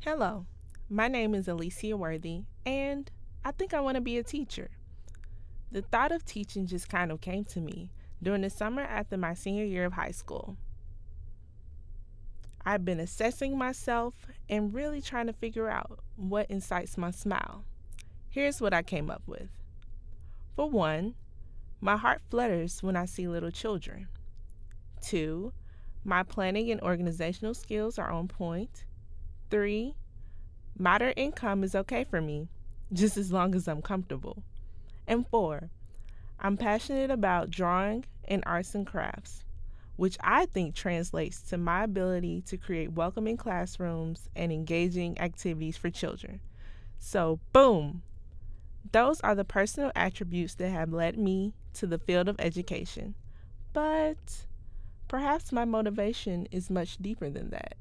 Hello, my name is Alicia Worthy, and I think I want to be a teacher. The thought of teaching just kind of came to me during the summer after my senior year of high school. I've been assessing myself and really trying to figure out what incites my smile. Here's what I came up with. For one, my heart flutters when I see little children. Two, my planning and organizational skills are on point. Three, moderate income is okay for me, just as long as I'm comfortable. And four, I'm passionate about drawing and arts and crafts, which I think translates to my ability to create welcoming classrooms and engaging activities for children. So, boom! Those are the personal attributes that have led me to the field of education. But perhaps my motivation is much deeper than that.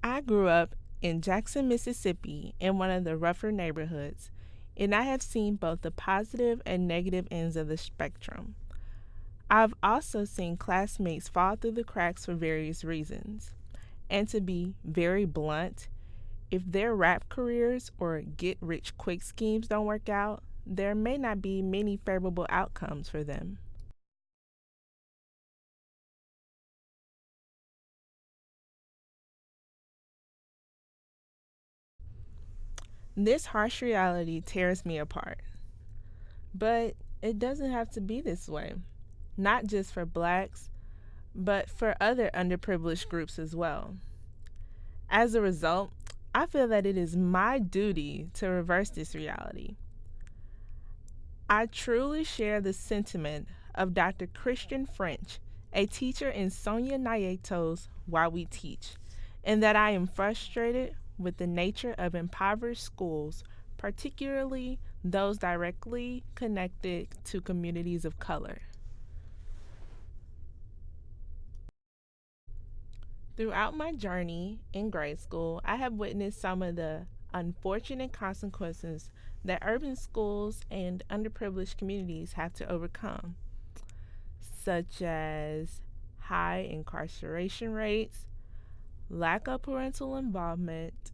I grew up in Jackson, Mississippi, in one of the rougher neighborhoods, and I have seen both the positive and negative ends of the spectrum. I've also seen classmates fall through the cracks for various reasons. And to be very blunt, if their rap careers or get rich quick schemes don't work out, there may not be many favorable outcomes for them. This harsh reality tears me apart. But it doesn't have to be this way, not just for blacks, but for other underprivileged groups as well. As a result, I feel that it is my duty to reverse this reality. I truly share the sentiment of Dr. Christian French, a teacher in Sonia Nyeto's Why We Teach, and that I am frustrated with the nature of impoverished schools, particularly those directly connected to communities of color. Throughout my journey in grade school, I have witnessed some of the unfortunate consequences that urban schools and underprivileged communities have to overcome, such as high incarceration rates, lack of parental involvement,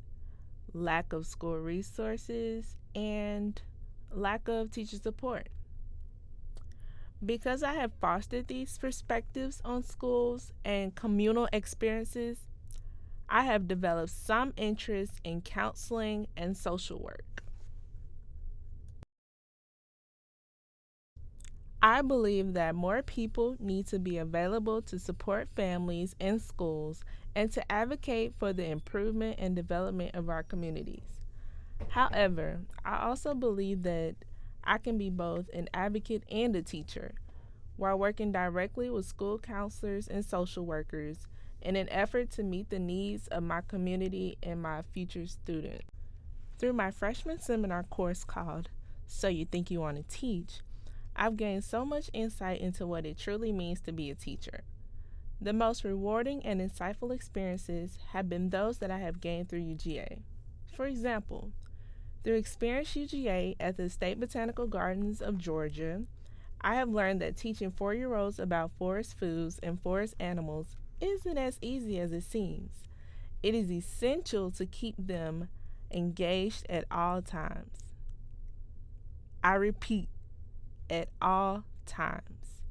lack of school resources, and lack of teacher support. Because I have fostered these perspectives on schools and communal experiences, I have developed some interest in counseling and social work. I believe that more people need to be available to support families and schools and to advocate for the improvement and development of our communities. However, I also believe that I can be both an advocate and a teacher while working directly with school counselors and social workers in an effort to meet the needs of my community and my future students. Through my freshman seminar course called So You Think You Want to Teach, I've gained so much insight into what it truly means to be a teacher. The most rewarding and insightful experiences have been those that I have gained through UGA. For example, through Experience UGA at the State Botanical Gardens of Georgia, I have learned that teaching 4-year olds about forest foods and forest animals isn't as easy as it seems. It is essential to keep them engaged at all times. I repeat, at all times.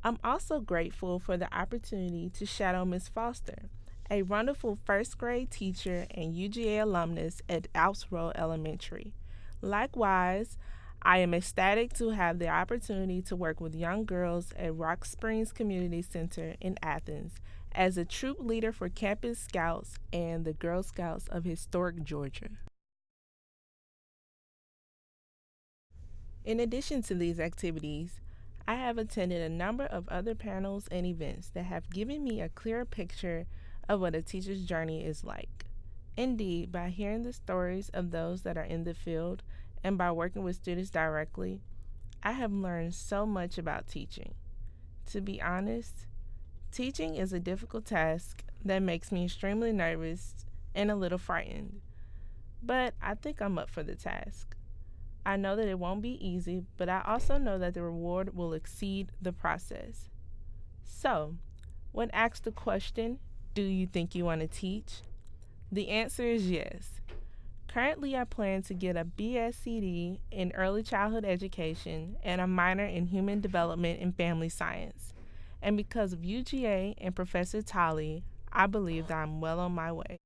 I'm also grateful for the opportunity to shadow Miss Foster, a wonderful first grade teacher and UGA alumnus at Alps Road Elementary. Likewise, I am ecstatic to have the opportunity to work with young girls at Rock Springs Community Center in Athens as a troop leader for Campus Scouts and the Girl Scouts of Historic Georgia. In addition to these activities, I have attended a number of other panels and events that have given me a clearer picture of what a teacher's journey is like. Indeed, by hearing the stories of those that are in the field and by working with students directly, I have learned so much about teaching. To be honest, teaching is a difficult task that makes me extremely nervous and a little frightened, but I think I'm up for the task. I know that it won't be easy, but I also know that the reward will exceed the process. So, when asked the question, Do you think you want to teach? The answer is yes. Currently, I plan to get a BSCD in early childhood education and a minor in human development and family science. And because of UGA and Professor Tolly, I believe that I'm well on my way.